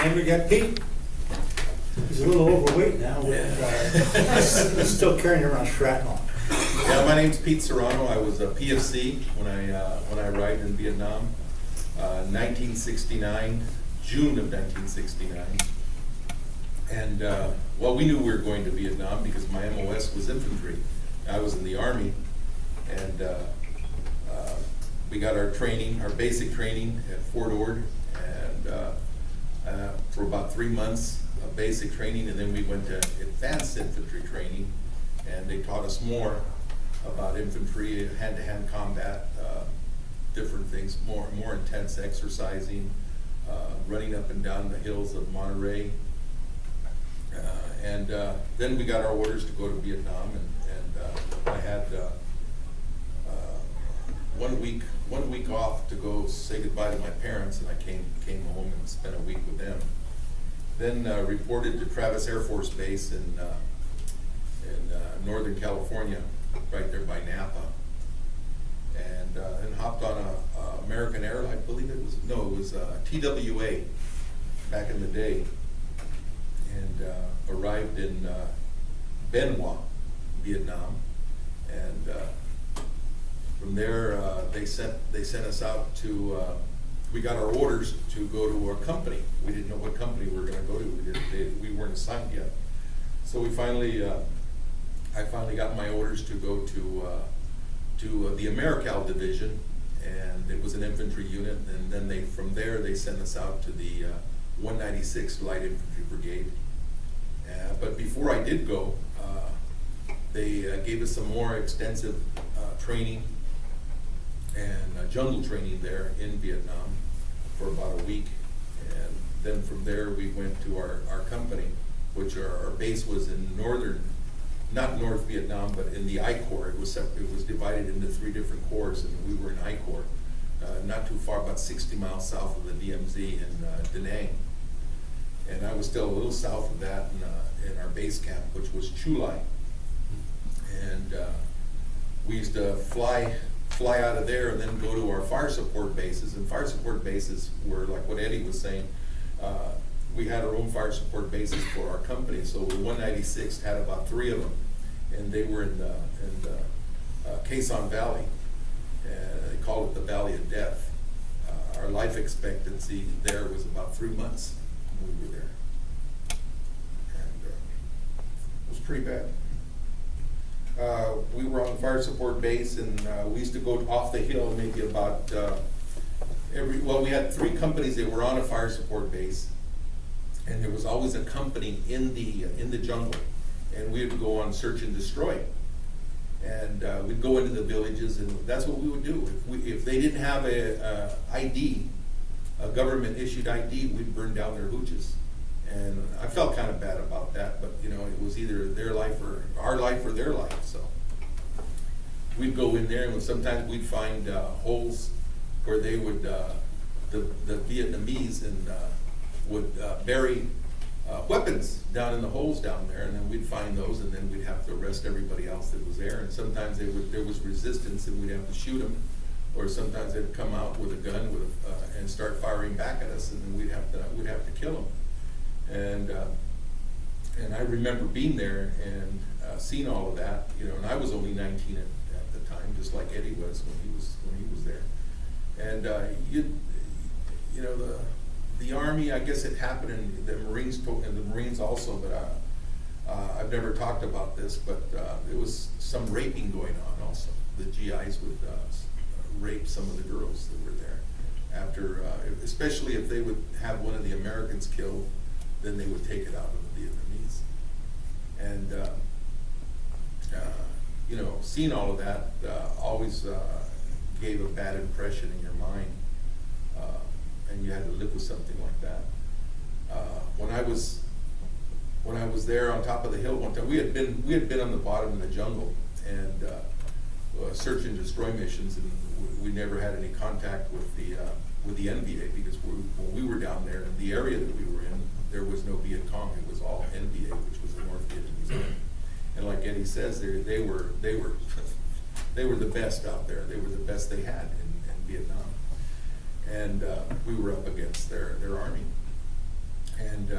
And we got Pete. He's a little overweight now, but still carrying around shrapnel. Yeah, my name's Pete Serrano. I was a PFC when I arrived in Vietnam, 1969, June of 1969. And well, we knew we were going to Vietnam because my MOS was infantry. I was in the Army, and we got our training, our basic training at Fort Ord, and for about 3 months of basic training, and then we went to advanced infantry training, and they taught us more about infantry, hand-to-hand combat, different things, more intense exercising, running up and down the hills of Monterey. And then we got our orders to go to Vietnam, and I had 1 week off to go say goodbye to my parents, and I came home and spent a week with them. Then reported to Travis Air Force Base in Northern California, right there by Napa, and hopped on a American Airlines, I believe it was TWA back in the day, and arrived in Bien Hoa, Vietnam, and from there they sent us out to. We got our orders to go to a company. We didn't know what company we were going to go to. We weren't assigned yet, so we finally. I finally got my orders to go to the AmeriCal division, and it was an infantry unit. And then from there they sent us out to the 196th Light Infantry Brigade. But before I did go, they gave us some more extensive training and jungle training there in Vietnam for about a week. And then from there we went to our company, which our base was in not North Vietnam, but in the I Corps. It was divided into 3 different corps, and we were in I Corps, not too far, about 60 miles south of the DMZ in Da Nang. And I was still a little south of that in our base camp, which was Chu Lai. And we used to fly out of there and then go to our fire support bases. And fire support bases were like what Eddie was saying. We had our own fire support bases for our company. So the 196th had about 3 of them, and they were in Quezon Valley. They called it the Valley of Death. Our life expectancy there was about 3 months when we were there, and it was pretty bad. We were on the fire support base, and we used to go off the hill maybe about we had 3 companies that were on a fire support base, and there was always a company in the jungle, and we would go on search and destroy, and we'd go into the villages, and that's what we would do. If they didn't have a ID, a government issued ID, we'd burn down their hooches. And I felt kind of bad about that, but it was either their life or our life or their life. So we'd go in there, and sometimes we'd find holes where they would, the Vietnamese would bury weapons down in the holes down there, and then we'd find those, and then we'd have to arrest everybody else that was there. And sometimes there was resistance, and we'd have to shoot them, or sometimes they'd come out with a gun and start firing back at us, and then we'd have to kill them. And I remember being there and seeing all of that, and I was only 19 at the time, just like Eddie was when he was there. And the Army, I guess it happened in the Marines also, but I've never talked about this, but there was some raping going on also. The GIs would rape some of the girls that were there after, especially if they would have one of the Americans killed. Then they would take it out of the Vietnamese. And, seeing all of that always gave a bad impression in your mind. And you had to live with something like that. When I was there on top of the hill one time, we had been on the bottom of the jungle and search and destroy missions, and we never had any contact with the NVA, because when we were down there in the area that we were in, there was no Viet Cong. It was all NVA, which was the North Vietnamese Army. And like Eddie says, they were the best out there. They were the best they had in Vietnam. And we were up against their army. And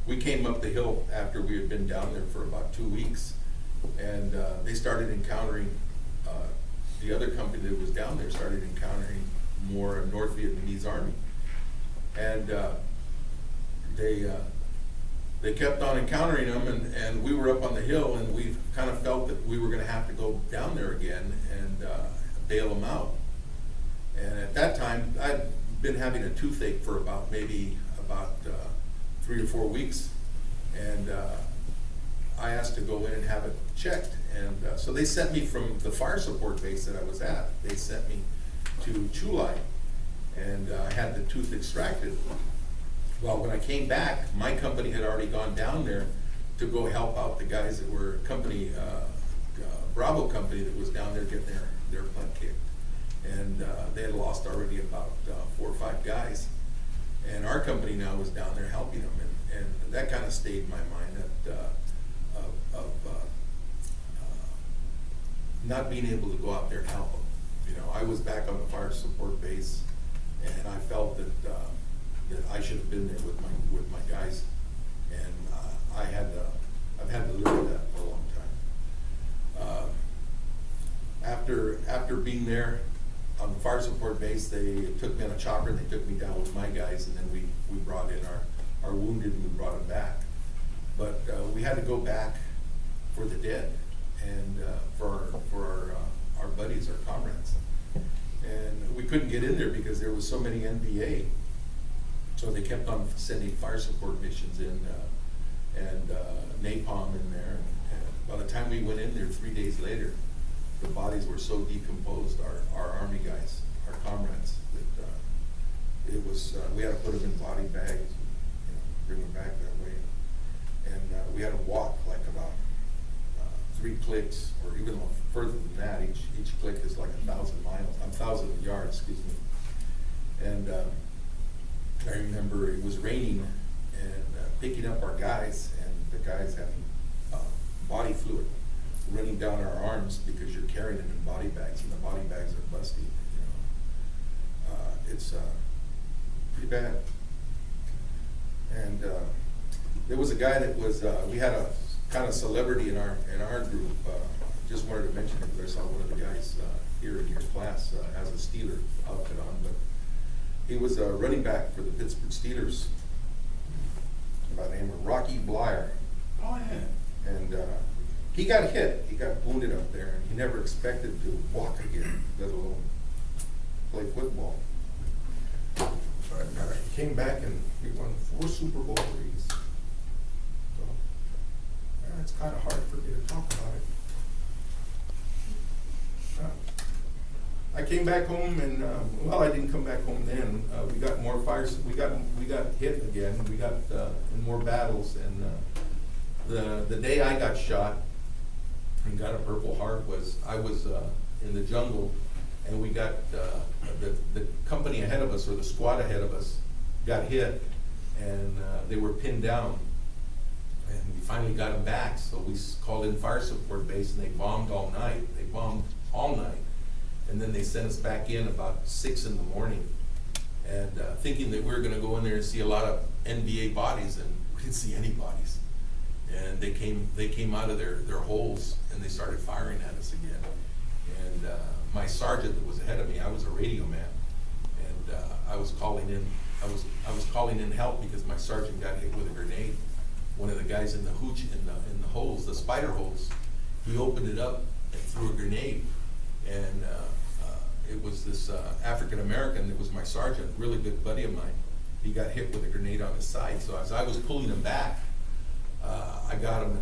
we came up the hill after we had been down there for about 2 weeks, and they started encountering, the other company that was down there started encountering more North Vietnamese Army. And they kept on encountering them, and we were up on the hill, and we kind of felt that we were gonna have to go down there again and bail them out. And at that time, I'd been having a toothache for about 3 or 4 weeks, and I asked to go in and have it checked. And so they sent me from the fire support base that I was at, they sent me to Chulai, and I had the tooth extracted. Well, when I came back, my company had already gone down there to go help out the guys that were Bravo company that was down there getting their butt kicked. And they had lost already about 4 or 5 guys. And our company now was down there helping them, and that kind of stayed in my mind of not being able to go out there and help them. You know, I was back on the fire support base, and I felt that I should have been there with my guys, and I've had to live with that for a long time. After being there on the fire support base, they took me on a chopper, and they took me down with my guys, and then we brought in our wounded, and we brought them back. But we had to go back for the dead, and for our buddies, our comrades. And we couldn't get in there because there was so many NVA. So they kept on sending fire support missions in, and napalm in there. And by the time we went in there 3 days later, the bodies were so decomposed, our Army guys, our comrades, that it was, we had to put them in body bags, bring them back that way. And we had to walk like about 3 clicks, or even further than that. Each click is like 1,000 yards, excuse me. And I remember it was raining, and picking up our guys, and the guys having body fluid running down our arms because you're carrying them in body bags, and the body bags are busty. It's pretty bad. And there was a guy that was, we had a kind of celebrity in our group. Just wanted to mention it because I saw one of the guys here in your class has a Steeler outfit on, but he was a running back for the Pittsburgh Steelers by the name of Rocky Blyer. Oh, yeah. And he got hit, he got wounded up there, and he never expected to walk again, let alone play football. But he came back and we won 4 Super Bowl rings. So, it's kind of hard for me to talk about it. I came back home, and well, I didn't come back home then. We got more fires. We got hit again. We got in more battles, and the day I got shot and got a Purple Heart was I was in the jungle, and we got the company ahead of us, or the squad ahead of us, got hit, and they were pinned down, and we finally got them back. So we called in fire support base, and they bombed all night. They bombed all night. And then they sent us back in about 6 in the morning, and thinking that we were going to go in there and see a lot of NVA bodies, and we didn't see any bodies. And they came out of their holes, and they started firing at us again. And my sergeant that was ahead of me, I was a radio man, and I was calling in help because my sergeant got hit with a grenade. One of the guys in the hooch in the holes, the spider holes, he opened it up and threw a grenade. And it was this African American that was my sergeant, really good buddy of mine. He got hit with a grenade on his side. So as I was pulling him back, I got him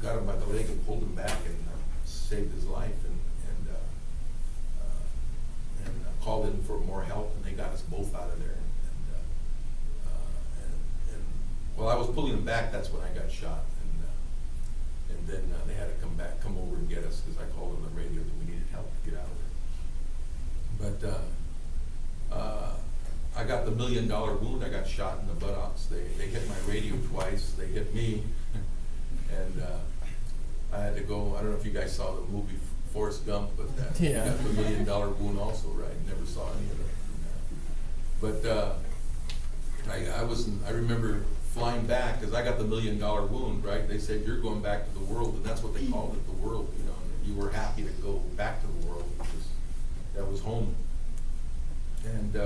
by the leg and pulled him back, and saved his life, and called in for more help, and they got us both out of there. And while I was pulling him back, that's when I got shot. And then they had to come over and get us, because I called on the radio that we needed help to get out of there. But I got the $1 million wound. I got shot in the buttocks. They hit my radio twice. They hit me, and I had to go. I don't know if you guys saw the movie Forrest Gump, but I got the $1 million wound also, right? Never saw any of it. But I remember flying back, cause I got the $1 million wound, right? They said, you're going back to the world, and that's what they called it, the world, you know, and you were happy to go back to the world, because that was home. And,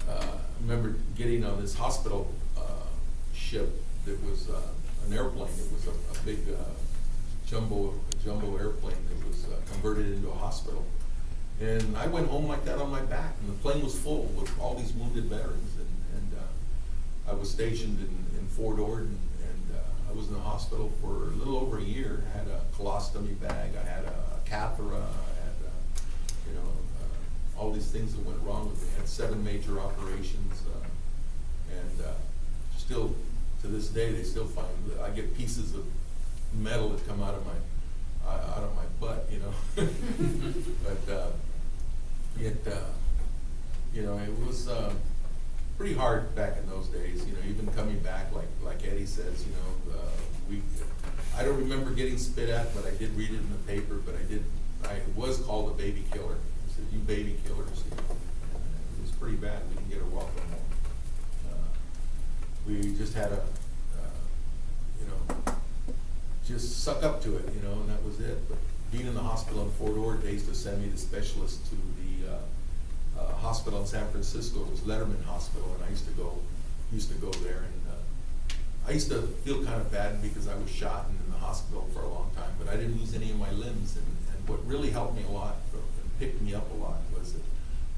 I remember getting on this hospital, ship that was, an airplane. It was a big, jumbo airplane that was converted into a hospital. And I went home like that on my back, and the plane was full with all these wounded veterans, and I was stationed in Fort Ord, and I was in the hospital for a little over a year. I had a colostomy bag, I had a catheter, I had, you know, all these things that went wrong with me. I had 7 major operations, and still, to this day, they still find, I get pieces of metal that come out of my butt, you know. But you know, it was pretty hard back in those days. You know, even coming back, like Eddie says, you know, I don't remember getting spit at, but I did read it in the paper. But I was called a baby killer. They said, "You baby killers." You know, and it was pretty bad. We didn't get a welcome home. We just had you know, just suck up to it, you know, and that was it. But being in the hospital in Fort Ord, they used to send me the specialist to the hospital in San Francisco. It was Letterman Hospital, and I used to go there, and I used to feel kind of bad because I was shot and in the hospital for a long time, but I didn't lose any of my limbs. And what really helped me a lot and picked me up a lot was that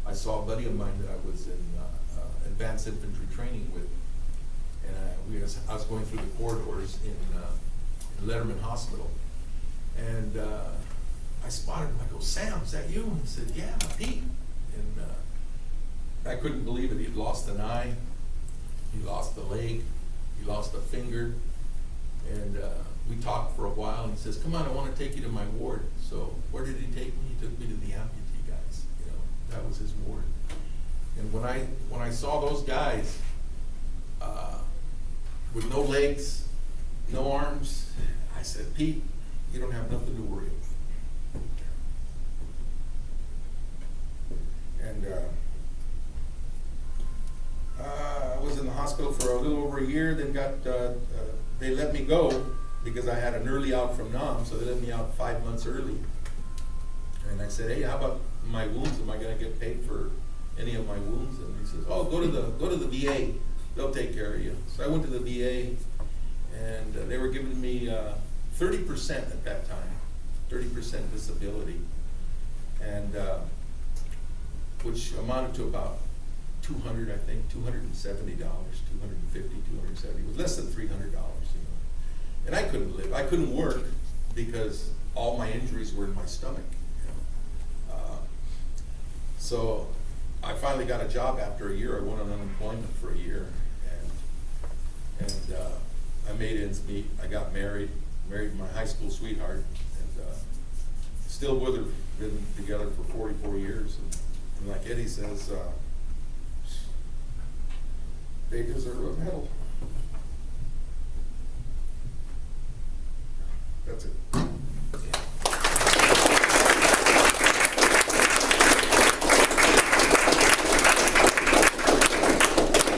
I saw a buddy of mine that I was in advanced infantry training with, and I was going through the corridors in Letterman Hospital, and I spotted him. I go, "Sam, is that you?" And he said, "Yeah, Pete." And I couldn't believe it. He'd lost an eye, he lost a leg, he lost a finger, and we talked for a while, and he says, "Come on, I want to take you to my ward." So where did he take me? He took me to the amputee guys. You know, that was his ward. And when I saw those guys with no legs, no arms, I said, "Pete, you don't have nothing to worry about." And I was in the hospital for a little over a year, then they let me go because I had an early out from Nam, so they let me out 5 months early. And I said, "Hey, how about my wounds? Am I gonna get paid for any of my wounds?" And he says, "Oh, go to the VA. They'll take care of you." So I went to the VA, and they were giving me 30% at that time, 30% disability, and which amounted to about $200, I think, $270, $250, $270. It was less than $300, you know. And I couldn't live. I couldn't work because all my injuries were in my stomach. You know? So I finally got a job after a year. I went on unemployment for a year, and I made ends meet. I got married my high school sweetheart, and still with her. Been together for 44 years. And like Eddie says, they deserve a medal.